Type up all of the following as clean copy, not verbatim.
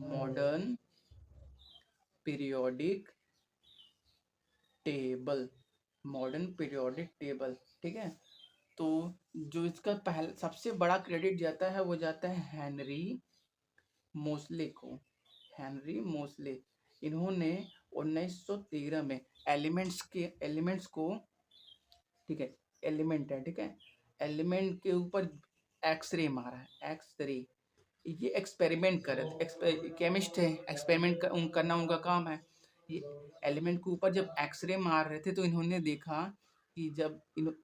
Modern periodic table, modern periodic table, ठीक है। तो जो इसका पहला सबसे बड़ा क्रेडिट जाता है वो जाता है हेनरी मोस्ले को। हेनरी मोस्ले, इन्होंने 1913 में एलिमेंट्स को, ठीक है, एलिमेंट है, ठीक है, एलिमेंट के ऊपर एक्सरे मारा है, एक्सरे। ये एक्सपेरिमेंट कर रहे थे, केमिस्ट है, एक्सपेरिमेंट करना उनका काम है। ये एलिमेंट के ऊपर जब एक्सरे मार रहे थे तो इन्होंने देखा कि जब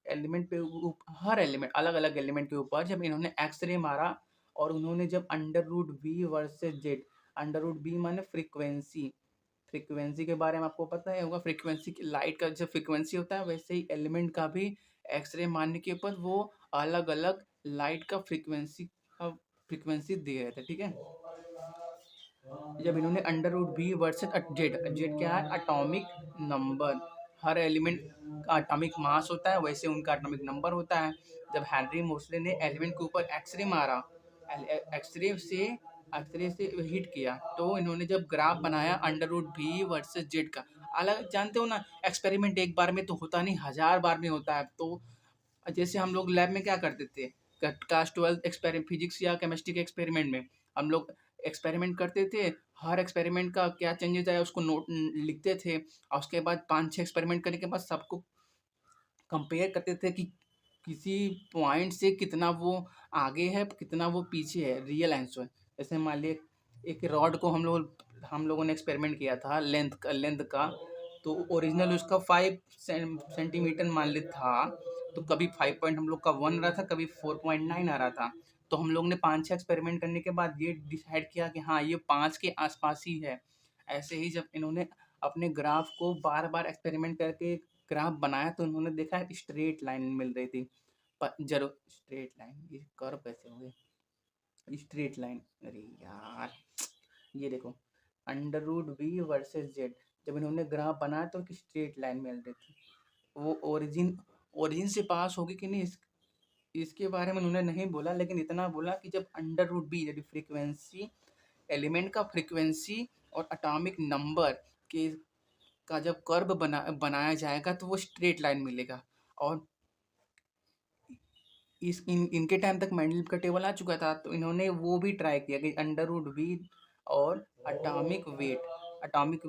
एलिमेंट पे हर एलिमेंट, अलग अलग एलिमेंट के ऊपर जब इन्होंने एक्सरे मारा और उन्होंने जब under root B versus Z, under root B माने फ्रीक्वेंसी, फ्रीक्वेंसी के बारे में आपको पता है होगा, फ्रीक्वेंसी की लाइट का जो फ्रीक्वेंसी होता है वैसे ही एलिमेंट का भी एक्सरे मारने के ऊपर वो अलग अलग लाइट का फ्रीक्वेंसी दे रहे थे, ठीक है। जब इन्होंने under root B versus Z, Z क्या है, एटॉमिक नंबर, हर एलिमेंट का एटॉमिक मास होता है वैसे उनका एटॉमिक नंबर होता है। जब हेनरी मोस्ले ने एलिमेंट के ऊपर एक्सरे मारा, एक्सरे से हिट किया तो इन्होंने जब ग्राफ बनाया under root B versus Z का, अलग जानते हो ना, एक्सपेरिमेंट एक बार में तो होता नहीं, 1000 बार में होता है। तो जैसे हम लोग लैब में क्या करते थे, क्लास 12 एक्सपेरिमेंट, फिजिक्स या केमिस्ट्री के एक्सपेरिमेंट में हम लोग एक्सपेरिमेंट करते थे, हर एक्सपेरिमेंट का क्या चेंजेस आया उसको नोट लिखते थे, और उसके बाद 5-6 एक्सपेरिमेंट करने के बाद सबको कंपेयर करते थे कि किसी पॉइंट से कितना वो आगे है, कितना वो पीछे है, रियल आंसर। जैसे मान लीजिए एक रॉड को हम लोगों ने एक्सपेरिमेंट किया था लेंथ का, तो ओरिजिनल उसका 5 सेंटीमीटर मान ली था, तो कभी 5 पॉइंट हम लोग का 1 रहा था, कभी 4.9 आ रहा था। तो हम लोग ने 5-6 एक्सपेरिमेंट करने के बाद ये डिसाइड किया कि हाँ ये 5 के आसपास ही है। ऐसे ही जब इन्होंने अपने ग्राफ को बार बार एक्सपेरिमेंट करके ग्राफ बनाया तो उन्होंने देखा स्ट्रेट लाइन मिल रही थी। जरूर स्ट्रेट लाइन, ये कर्व कैसे हो गए स्ट्रेट लाइन, अरे यार, ये देखो under root B versus Z, जब इन्होंने ग्राफ बनाया तो एक स्ट्रेट लाइन मिल रही थी। वो ओरिजिन से पास होगी कि नहीं इसके बारे में उन्होंने नहीं बोला, लेकिन इतना बोला कि जब अंडर रूट बी यदि फ्रीक्वेंसी, एलिमेंट का फ्रीक्वेंसी और एटॉमिक नंबर के का जब कर्व बनाया जाएगा तो वो स्ट्रेट लाइन मिलेगा। और इनके टाइम तक मैंडल का टेबल आ चुका था, तो इन्होंने वो भी ट्राई किया कि अंडर रूट बी और एटॉमिक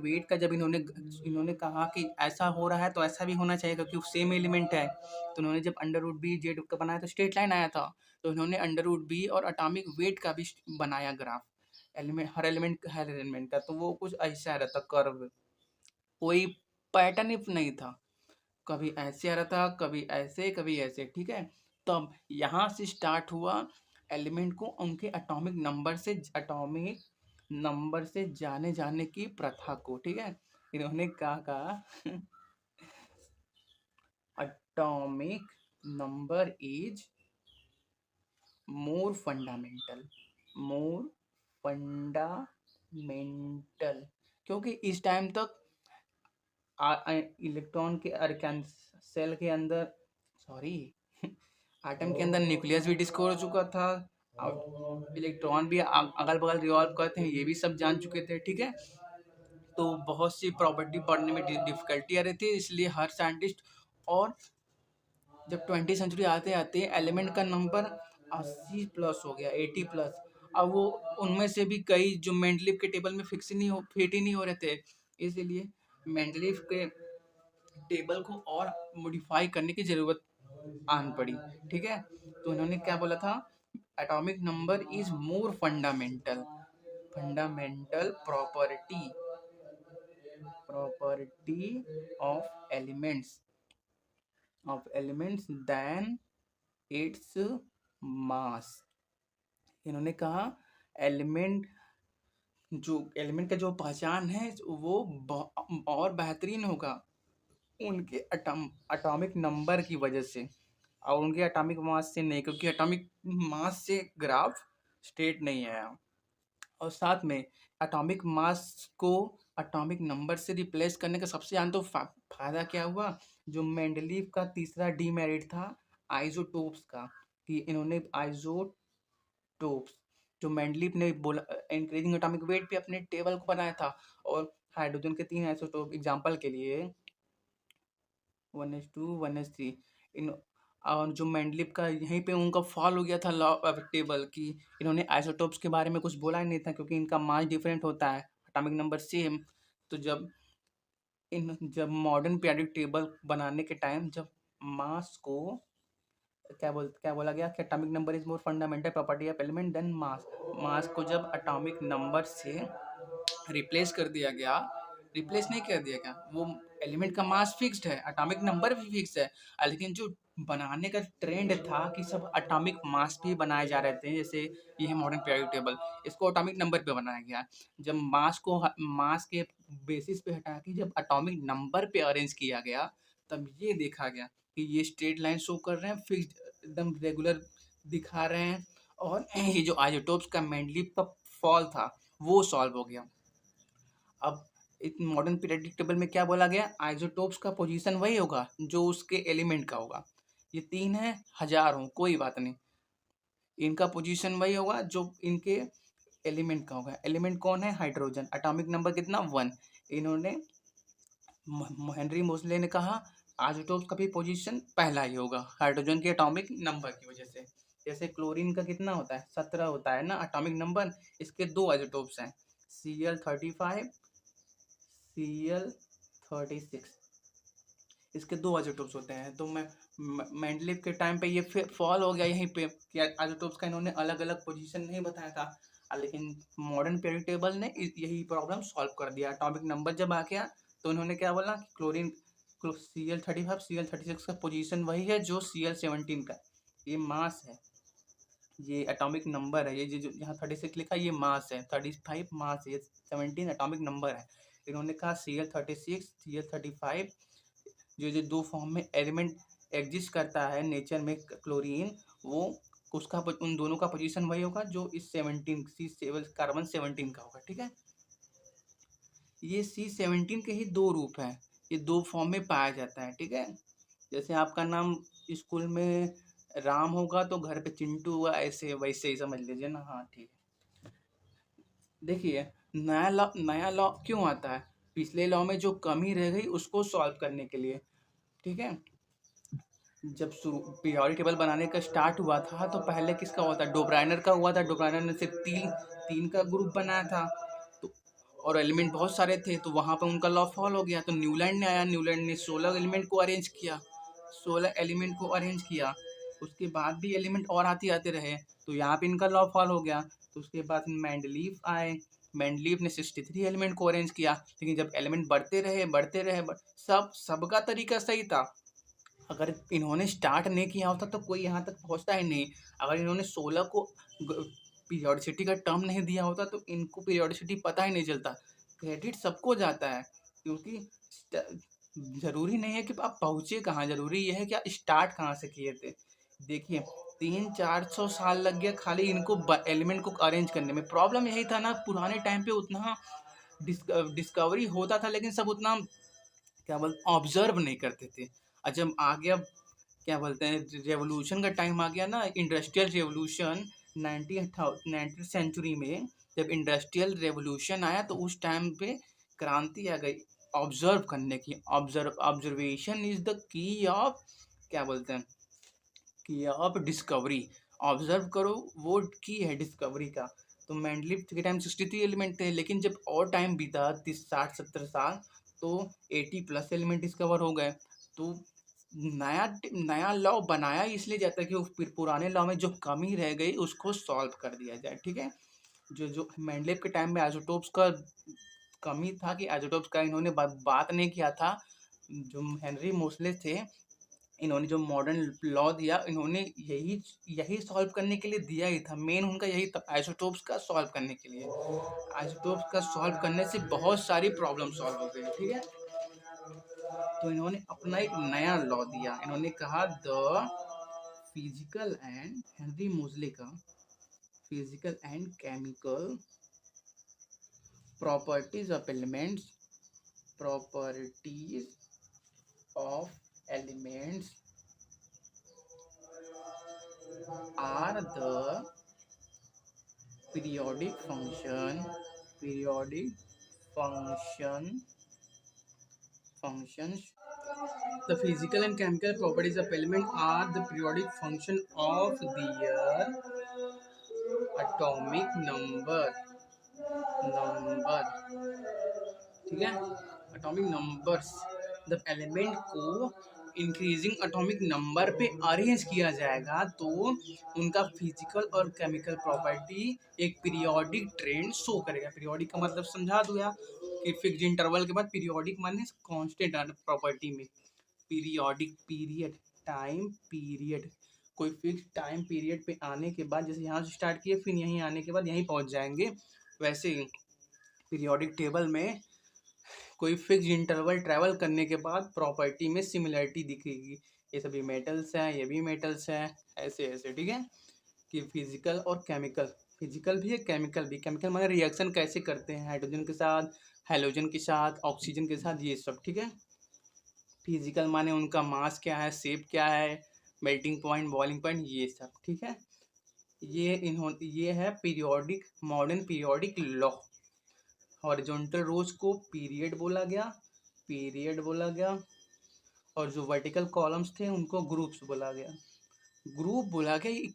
वेट का जब इन्होंने कहा कि ऐसा हो रहा है तो ऐसा भी होना चाहिए क्योंकि सेम एलिमेंट है, तो उन्होंने जब अंडर रूट बी जेड का बनाया तो स्ट्रेट लाइन आया था। तो इन्होंने अंडर रूट बी और एटॉमिक वेट का भी बनाया ग्राफ, हर एलिमेंट का, तो वो कुछ ऐसा रहता कर्व, कोई पैटर्न ही नहीं था, कभी ऐसे आ रहा था, कभी ऐसे, कभी ऐसे, ठीक है। तब यहाँ से स्टार्ट हुआ एलिमेंट को उनके एटॉमिक नंबर से जाने जाने की प्रथा को, ठीक है। इन्होंने क्या कहा atomic number is more fundamental, क्योंकि इस टाइम तक इलेक्ट्रॉन के सेल के अंदर, सॉरी आटम के अंदर न्यूक्लियस भी डिस्कवर हो चुका था, और इलेक्ट्रॉन भी अगल बगल रिवॉल्व करते हैं ये भी सब जान चुके थे, ठीक है। तो बहुत सी प्रॉपर्टी पढ़ने में डिफिकल्टी आ रही थी, इसलिए हर साइंटिस्ट, और जब 20 सेंचुरी आते आते एलिमेंट का नंबर 80 प्लस हो गया, 80 प्लस। अब वो उनमें से भी कई जो मेंडलीव के टेबल में फिट ही नहीं हो रहे थे, इसलिए मेंडलीव के टेबल को और मॉडिफाई करने की जरूरत आन पड़ी, ठीक है। तो इन्होंने क्या बोला था, atomic number is more fundamental property of elements than its mass. इन्होंने कहा एलिमेंट एलिमेंट का जो पहचान है वो और बेहतरीन होगा उनके एटॉमिक नंबर की वजह से, और उनके एटॉमिक मास से नहीं, क्योंकि एटॉमिक मास से ग्राफ स्ट्रेट नहीं आया। और साथ में एटॉमिक मास को एटॉमिक नंबर से रिप्लेस करने का सबसे ज्यादा तो फायदा क्या हुआ, जो मेंडलीव का तीसरा डीमेरिट था आइसोटोप्स का, कि इन्होंने आइसोटोप्स, जो मेंडलीव ने बोला इंक्रीजिंग एटॉमिक वेट पे अपने टेबल को बनाया था। और हाइड्रोजन के 3 आइसोटोप एग्जांपल के लिए 1s2 1s3 इन। और जो मेंडलीव का यहीं पे उनका फॉल हो गया था लॉ ऑफ टेबल की, इन्होंने आइसोटोप्स के बारे में कुछ बोला ही नहीं था क्योंकि इनका मास डिफरेंट होता है, एटॉमिक नंबर सेम। तो जब मॉडर्न पीरियोडिक टेबल बनाने के टाइम जब मास को क्या बोला गया कि atomic number is more fundamental property of element than mass. Mass को जब एटॉमिक नंबर से रिप्लेस कर दिया गया, रिप्लेस नहीं कर दिया गया, वो एलिमेंट का मास फिक्स्ड है, एटॉमिक नंबर भी फिक्स है। लेकिन जो बनाने का ट्रेंड था कि सब एटॉमिक मास भी बनाए जा रहे थे, जैसे ये है मॉडर्न पीरियोडिक टेबल, इसको एटॉमिक नंबर पे बनाया गया। जब मास के बेसिस पे हटा के जब एटॉमिक नंबर पे अरेंज किया गया, तब ये देखा गया कि ये स्ट्रेट लाइन शो कर रहे हैं, फिक्स्ड एकदम रेगुलर दिखा रहे हैं। और ये जो आइसोटोप्स का मेंडलीव का फॉल था वो सॉल्व हो गया। अब एक मॉडर्न पीरियोडिक टेबल में क्या बोला गया, आइसोटोप्स का पोजीशन वही होगा जो उसके एलिमेंट का होगा। ये 3 है, 1000 हो कोई बात नहीं, इनका पोजीशन वही होगा जो इनके एलिमेंट का होगा। एलिमेंट कौन है, हाइड्रोजन, एटॉमिक नंबर कितना 1। इन्होंने हेनरी मोसले ने कहा आइसोटोप्स का भी पोजीशन पहला ही होगा हाइड्रोजन के एटॉमिक नंबर की वजह से। जैसे क्लोरीन का कितना होता है, 17 होता है ना एटॉमिक नंबर, इसके 2 आइसोटोप्स हैं, Cl35 Cl36, इसके 2 आइसोटोप्स होते हैं। तो मैं मेंडलीव के टाइम पे ये फिर फॉल हो गया यहीं पे कि आइसोटोप्स का इन्होंने अलग अलग पोजीशन नहीं बताया था। लेकिन मॉडर्न पीरियोडिक टेबल ने यही प्रॉब्लम सॉल्व कर दिया। एटॉमिक नंबर जब आ गया तो उन्होंने क्या बोला कि क्लोरीन Cl35 Cl36 का पोजीशन वही है जो Cl17 का, ये मास है, ये एटॉमिक नंबर है, ये जो यहाँ 36 लिखा है ये मास है, 35 मास है, ये 17 एटॉमिक नंबर है। इन्होंने कहा Cl36 Cl35 जो जो 2 फॉर्म में एलिमेंट एग्जिस्ट करता है नेचर में क्लोरीन, वो उसका उन दोनों का पोजीशन वही होगा जो इस 17 कार्बन 17 का होगा। ठीक है, ये C17 के ही 2 रूप हैं, ये 2 फॉर्म में पाया जाता है। ठीक है, जैसे आपका नाम स्कूल में राम होगा तो घर पे चिंटू हुआ, ऐसे वैसे ही समझ लीजिए ना। हाँ ठीक है, देखिए नया लॉ क्यों आता है, पिछले लॉ में जो कमी रह गई उसको सॉल्व करने के लिए। ठीक है, जब पीरियोडिक टेबल बनाने का स्टार्ट हुआ था तो पहले किसका हुआ था, डोब्राइनर का हुआ था। डोब्राइनर ने सिर्फ तीन का ग्रुप बनाया था, तो और एलिमेंट बहुत सारे थे, तो वहाँ पे उनका लॉ फॉल हो गया। तो न्यूलैंड ने आया, न्यूलैंड ने 16 एलिमेंट को अरेंज किया, 16 एलिमेंट को अरेंज किया। उसके बाद भी एलिमेंट और आते आते रहे, तो यहाँ पे इनका लॉ फॉल हो गया। तो उसके बाद मेंडलीव आए, मेंडलीव ने 63 एलिमेंट को अरेंज किया। लेकिन जब एलिमेंट बढ़ते रहे सबका तरीका सही था। अगर इन्होंने स्टार्ट नहीं किया होता तो कोई यहाँ तक पहुँचता ही नहीं। अगर इन्होंने 16 को पीरियोडिसिटी का टर्म नहीं दिया होता तो इनको पीरियोडिसिटी पता ही नहीं चलता। क्रेडिट सबको जाता है, क्योंकि ज़रूरी नहीं है कि आप पहुँचे कहाँ, ज़रूरी ये है कि आप स्टार्ट कहाँ से किए थे। देखिए 300-400 साल लग गया खाली इनको एलिमेंट को अरेंज करने में। प्रॉब्लम यही था ना, पुराने टाइम पे उतना डिस्कवरी होता था लेकिन सब उतना क्या बोलते ऑब्जर्व नहीं करते थे। और जब आ गया क्या बोलते हैं रेवोल्यूशन का टाइम आ गया ना, इंडस्ट्रियल रेवोल्यूशन 19th सेंचुरी में, जब इंडस्ट्रियल रेवोल्यूशन आया तो उस टाइम पे क्रांति आ गई ऑब्जर्व करने की। Observation is the key of क्या बोलते हैं, की ऑफ डिस्कवरी। ऑब्जर्व करो, वो की है डिस्कवरी का। तो मेंडलीव के टाइम 63 एलिमेंट थे, लेकिन जब और टाइम बीता 30-60-70 साल तो 80+ एलिमेंट डिस्कवर हो गए। तो नया नया लॉ बनाया इसलिए जाता है कि उस पुराने लॉ में जो कमी रह गई उसको सॉल्व कर दिया जाए। ठीक है, जो जो मेंडलीव के टाइम में आइसोटोप्स का कमी था कि आइसोटोप्स का इन्होंने बात नहीं किया था। जो हेनरी मोसले थे, इन्होंने जो मॉडर्न लॉ दिया इन्होंने यही यही सॉल्व करने के लिए दिया ही था। मेन उनका यही था आइसोटोप्स का सॉल्व करने के लिए। आइसोटोप्स का सॉल्व करने से बहुत सारी प्रॉब्लम सॉल्व हो गई। ठीक है, तो इन्होंने अपना एक नया लॉ दिया। इन्होंने कहा the physical and Henry Mosle का physical and chemical properties of elements, properties of elements are the periodic function functions. The physical and chemical properties of element are the periodic function of their atomic number. ठीक है, atomic numbers. जब element को increasing atomic number पे arrange किया जाएगा तो उनका physical और केमिकल प्रॉपर्टी एक पीरियोडिक ट्रेंड शो करेगा। पीरियोडिक का मतलब समझा दूंगा कि फिक्स इंटरवल के बाद पीरियोडिक माने कांस्टेंट प्रॉपर्टी में पीरियोडिक पीरियड टाइम पीरियड कोई फिक्स टाइम पीरियड पे आने के बाद, जैसे यहाँ से स्टार्ट किए फिर यहीं आने के बाद यहीं पहुँच जाएंगे, वैसे ही पीरियोडिक टेबल में कोई फिक्स इंटरवल ट्रैवल करने के बाद प्रॉपर्टी में सिमिलरिटी दिखेगी। ये सभी मेटल्स हैं, ये भी मेटल्स हैं, ऐसे ऐसे, ठीक है। कि फिजिकल और केमिकल, फिजिकल भी है केमिकल भी। केमिकल माने रिएक्शन कैसे करते हैं हाइड्रोजन के साथ, हेलोजन के साथ, ऑक्सीजन के साथ, ये सब, ठीक है। फिजिकल माने उनका मास क्या है, शेप क्या है, मेल्टिंग पॉइंट, बॉइलिंग पॉइंट, ये सब, ठीक है। ये है periodic, modern periodic law. Horizontal rows को पीरियड बोला गया, और जो वर्टिकल कॉलम्स थे उनको ग्रुप्स बोला गया।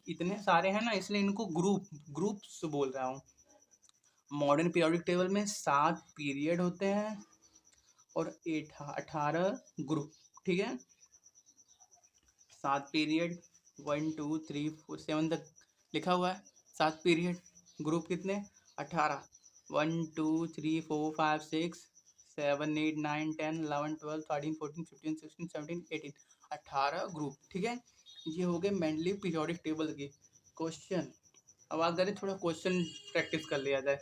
इतने सारे हैं ना, इसलिए इनको ग्रुप्स बोल रहा हूँ। मॉडर्न पीरियोडिक टेबल में 7 पीरियड होते हैं और 18 ग्रुप, ठीक है। 7 पीरियड, 1 2 3 4 7 तक लिखा हुआ है। 7 पीरियड, ग्रुप कितने, 18, 1 2 3 4 5 6 7 8 9 10 11 12 13 14 15 16 17 18, 18 ग्रुप, ठीक है। ये हो गए मेंडलीव पीरियोडिक टेबल के क्वेश्चन। अब अगर थोड़ा क्वेश्चन प्रैक्टिस कर लिया जाए।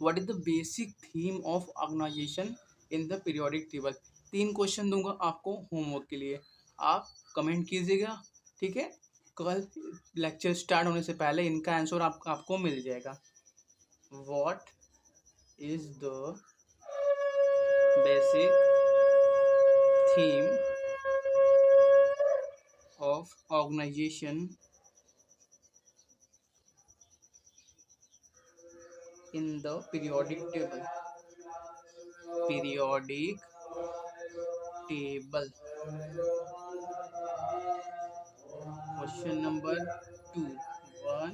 What is the basic theme of organization in the periodic table. 3 question दूंगा आपको होमवर्क के लिए, आप कमेंट कीजिएगा, ठीक है। कल लेक्चर स्टार्ट होने से पहले इनका आंसर आपको मिल जाएगा। What is the basic theme of organization in the periodic table. Question number 2 1,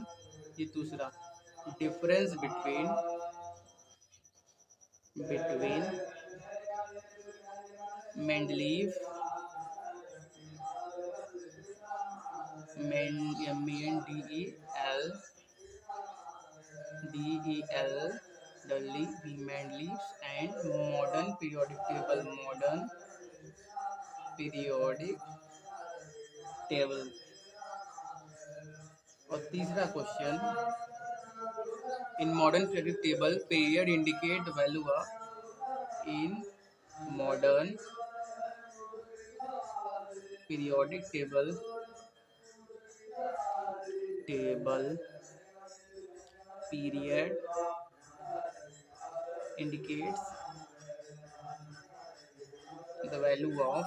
ये दूसरा, difference between Mendeleev Mendeleev and modern periodic table। और तीसरा question, in modern periodic table period indicate the value of, in modern periodic table period indicates the value of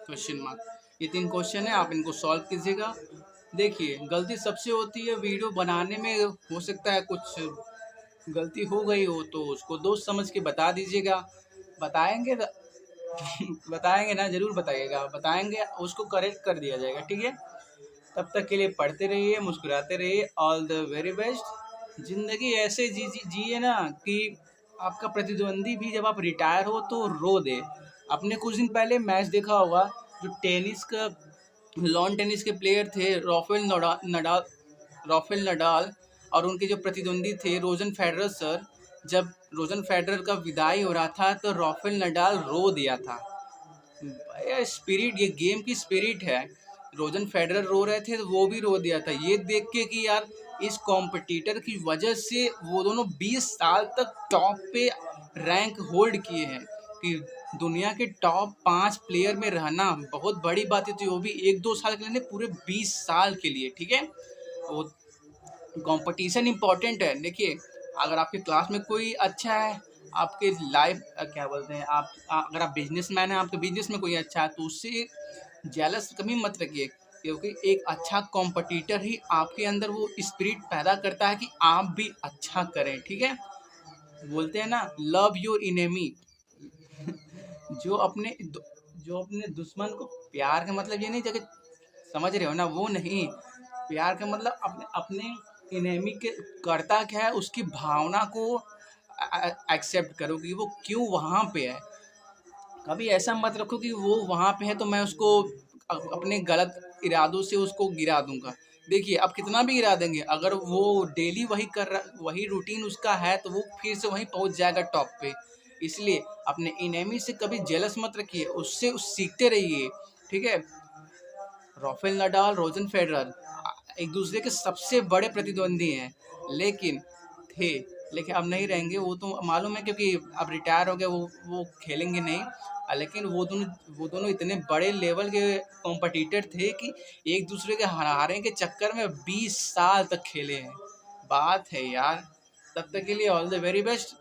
question mark. ये 3 question है, आप इनको solve कीजिएगा। देखिए गलती सबसे होती है वीडियो बनाने में, हो सकता है कुछ गलती हो गई हो तो उसको दोस्त समझ के बता दीजिएगा। बताएंगे बताएंगे ना, जरूर बताइएगा, बताएंगे उसको करेक्ट कर दिया जाएगा, ठीक है। तब तक के लिए पढ़ते रहिए, मुस्कुराते रहिए, ऑल द वेरी बेस्ट। जिंदगी ऐसे जिए ना कि आपका प्रतिद्वंदी भी जब आप रिटायर हो तो रो दे। आपने कुछ दिन पहले मैच देखा होगा, जो टेनिस का लॉन टेनिस के प्लेयर थे राफेल नडाल और उनके जो प्रतिद्वंदी थे रोजर फेडरर सर, जब रोजर फेडरर का विदाई हो रहा था तो राफेल नडाल रो दिया था। स्पिरिट, ये गेम की स्पिरिट है। रोजर फेडरर रो रहे थे तो वो भी रो दिया था, ये देख के कि यार इस कॉम्पिटिटर की वजह से वो दोनों 20 साल तक टॉप पे रैंक होल्ड किए हैं। कि दुनिया के टॉप 5 प्लेयर में रहना बहुत बड़ी बात है, तो वो भी 1-2 साल के लिए, पूरे 20 साल के लिए, ठीक है। वो कंपटीशन इम्पोर्टेंट है। देखिए अगर आपके क्लास में कोई अच्छा है, आपके लाइफ क्या बोलते हैं, आप अगर आप बिजनेसमैन हैं, आपके बिजनेस में कोई अच्छा है तो उससे जेलस कभी मत रखिए, क्योंकि एक अच्छा कॉम्पिटिटर ही आपके अंदर वो स्पिरिट पैदा करता है कि आप भी अच्छा करें, ठीक है। बोलते हैं ना, लव योर इनेमी। जो अपने जो अपने दुश्मन को, प्यार का मतलब ये नहीं जगह, समझ रहे हो ना, वो नहीं। प्यार का मतलब अपने अपने इनेमी के करता क्या है उसकी भावना को एक्सेप्ट करो कि वो क्यों वहाँ पे है। कभी ऐसा मत रखो कि वो वहाँ पे है तो मैं उसको अपने गलत इरादों से उसको गिरा दूंगा। देखिए, अब कितना भी गिरा देंगे, अगर वो डेली वही कर रहा, वही रूटीन उसका है, तो वो फिर से वहीं पहुंच जाएगा टॉप पे। इसलिए अपने इनेमी से कभी जेलस मत रखिए, उससे सीखते रहिए, ठीक है। राफेल नडाल, रोजर फेडरर एक दूसरे के सबसे बड़े प्रतिद्वंदी हैं, लेकिन थे, लेकिन अब नहीं रहेंगे। वो तो मालूम है, क्योंकि अब रिटायर हो गए, वो खेलेंगे नहीं। लेकिन वो दोनों इतने बड़े लेवल के कॉम्पिटिटर थे कि एक दूसरे के हराने के चक्कर में 20 साल तक खेले हैं। बात है यार। तब तक के लिए ऑल द वेरी बेस्ट।